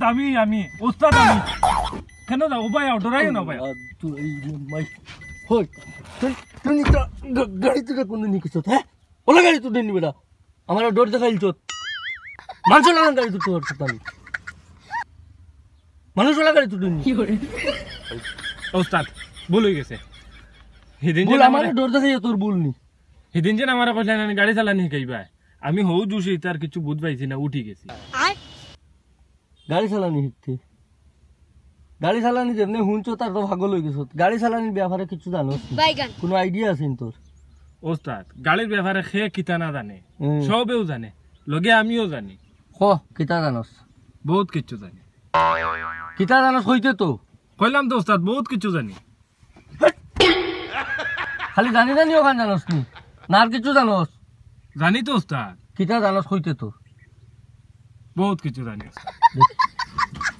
আমি ওস্তাদ আমি কেন না ওবাই ডরাই না ভাই তুই মাই হই তুই গাড়ি থেকে কোন নিকিছ হ্যাঁ ওলা গাড়ি তুই নিবি না আমার ডর দেখাইল তো মানুষ লাগা গাড়ি তুই তোর সাথে মানুষ লাগা গাড়ি তুই কি করে ওস্তাদ ভুল হয়ে গেছে সেদিন বল আমার ডর দেখাই তোর ভুল নি সেদিন যে আমার কইলেন আমি গাড়ি চালানি শিখাইবা আমি হউ দুষি তার কিছু বুঝ পাইছি না উঠি গেছি গাড়ি চালানি শিখতে গাড়ি চালানি যেমনি হুঁচো তার তো ভাগল হয়ে গেছ গাড়ি চালানির ব্যাপারে কিছু জানো কোনো আইডিয়া আছে তোর ওস্তাদ গাড়ির ব্যাপারে খে কিতা না জানে সবেও জানে লগে আমিও জানি কিতা জানস বহুত কিছু জানি কিতা জানস হইতে তো কইলাম তো ওস্তাদ বহুত কিছু জানি খালি জানি জানি ওখান জানস নি না আর কিছু জানস জানি তো ওস্তাদ কিতা জানস হইতে তো বহুত কিছু জানি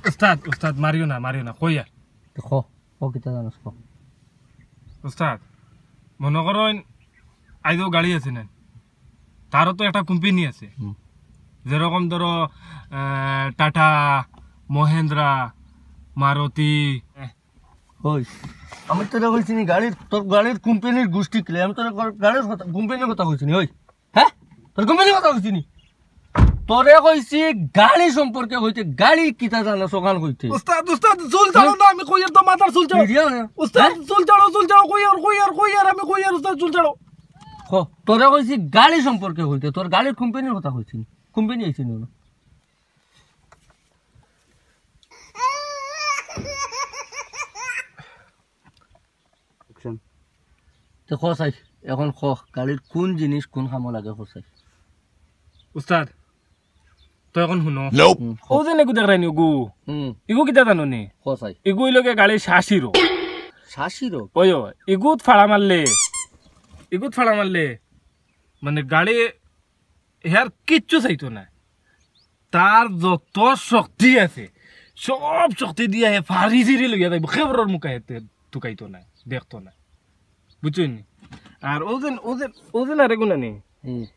ওস্তাদ ওস্তাদ মারিও না কই আর কিতা জানস ওস্তাদ মনে করেন আইজও গাড়ি আছে না তারও তো একটা কোম্পানি আছে যেরকম ধরো টাটা মহেন্দ্রা মারুতি ওই আমি তোরা বলছি নি তোর গাড়ির কোম্পানির গোষ্ঠী কিলে আমি তোর গাড়ির কথা কোম্পানির কথা কইছি নি ওই হ্যাঁ তোর কোম্পানির কথা কইছি নি তোরে কইছি গাড়ি সম্পর্কে হইতে গাড়ি কিতা জানা সকাল কইতে ওস্তাদ চুল চালো না আমি কই আর তো মাথার চুল চালো ওস্তাদ চুল চালো কই আর আমি কই আর ওস্তাদ চুল চালো তোরে কইছি গাড়ি সম্পর্কে হইতে তোর গাড়ির কোম্পানির কথা কইছি কোম্পানি আইছি না তো খসাই এখন গাড়ির কোন জিনিস কোন কামো লাগে খসাই উস্তাদ তো এখন শুনো ও যে নেগু দেখ রাইনি ইগু কিতা জানো নি খসাই ইগু লগে গাড়ি শাসিরো ওই ইগুত ফাড়া মারলে মানে গাড়ি হেয়ার কিচ্ছু চাইতো না তার যত শক্তি আছে সব শক্তি দিয়ে ফাড়ি ঝিরি লইয়া যাইব খেবরের মুখে টুকাইতো না দেখতো না বুঝছেন আর ওজন আর এগুলো নেই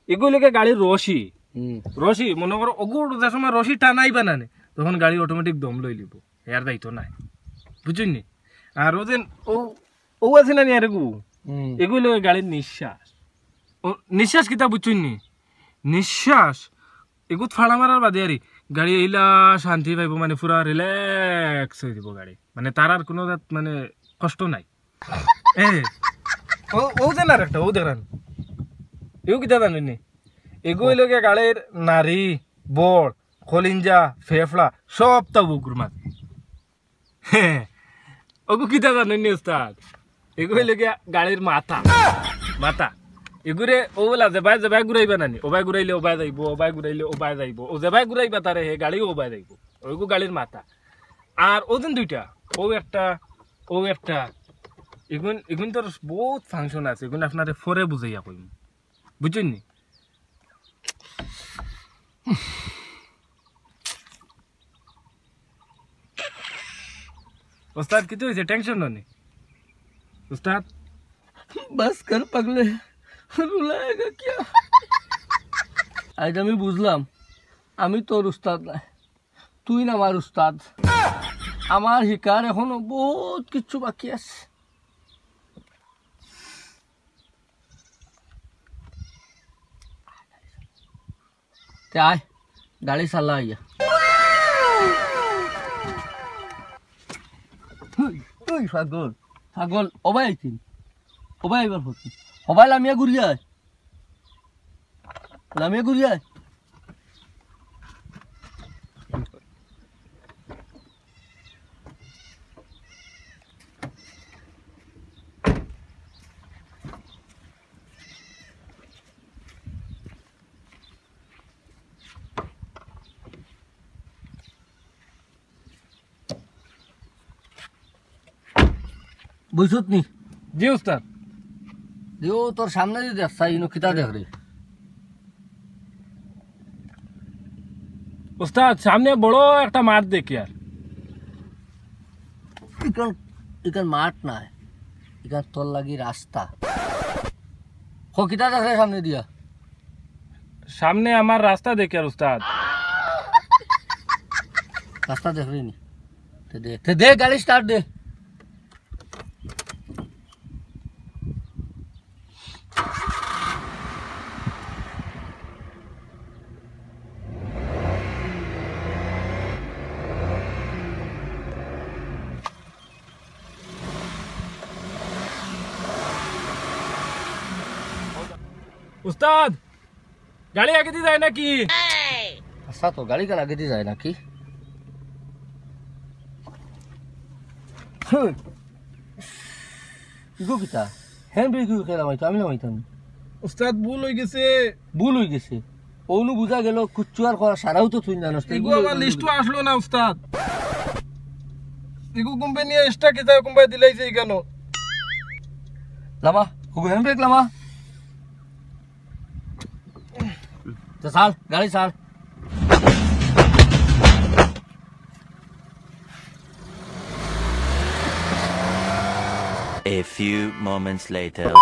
এগুলোকে গাড়ির রশি মনে করো ওগুর যে সময় রশি টানাইবা না তখন গাড়ি অটোমেটিক দম লই লিব এর দায়িত্ব নাই বুঝছেন আর ও আছে না আর এগুলো গাড়ির নিঃশ্বাস কিতা বুঝছেন নিঃশ্বাস এগুত ফাড়া মারার বাদে আর গাড়ি এইলা শান্তি পাইব মানে পুরা রিল্যাক্স হয়ে যাব গাড়ি মানে তার আর কোনো মানে কষ্ট নাই ও দেন আর একটা ও দেখান এও কিতা জানেন এগুলোকে গাড়ির নারী বড় কলিঞ্জা ফেফড়া সব তা বুকুর মাঝে ওগু কিতা জানেন উস্তাদ এগুলোকে গাড়ির মাথা এগুরে ও বলা যেবাই ঘুরাইবা নানি ওবাই ঘুরাইলে ওবাই যাইব ওবাই ঘুরাইলে ওবাই যাইব ও যেবাই ঘুরাইবা তারে হে গাড়িও ওবাই যাইব ওইগু গাড়ির মাথা আর ওদিন দুইটা ও একটা এগুন তোর বহুত ফাংশন আছে এগুন আপনারে ফরে বুঝাইয়া কইম বুঝছেন নি उस्ताद किती होईছে टेंशन नो नहीं उस्ताद बस कर पगले रुलाएगा क्या आज আমি বুঝলাম আমি তোর উস্তাদ না তুই না আমার উস্তাদ আমার শিকার এখনো বহুত কিছু বাকি আছে তে আয় গাড়ি চালা আইয়া ওই ছাগল ওবাই আইছিন ওবাই আইবার হচ্ছে ওবাই লামিয়া ঘুরিয়া বুঝছত নি জি উস্তাদ দিও তোর সামনে যদি দেখছা ইনো কিতা দেখ রে উস্তাদ সামনে বড় একটা মাঠ দেখি আর ইকান মাঠ নাই ইকান তোর লাগি রাস্তা কিতা দেখ রে সামনে দিয়া সামনে আমার রাস্তা দেখি আর উস্তাদ रास्ता देख रही नहीं ते दे गाड़ी स्टार्ट दे उस्ताद गाड़ी आगे दी जाए ना की ऐसा तो गाड़ी का आगे दी जाए ना की ইগো কিতা হ্যান্ড ব্রেক ইউ খেলা মাইতো আমি না মাইতাম উস্তাদ ভুল হয়ে গেছে ওনু বুঝা গেল কুচ্চু আর করা সারাও তো তুই জানোস ইগো আমার লিস্টও আসলো না উস্তাদ ইগো কোম্পানি এক্সট্রা কিতা কোম্পানি দিলাইছে কেন লামা ওগো হ্যান্ড ব্রেক লামা তো চাল গাড়ি চাল A few moments later.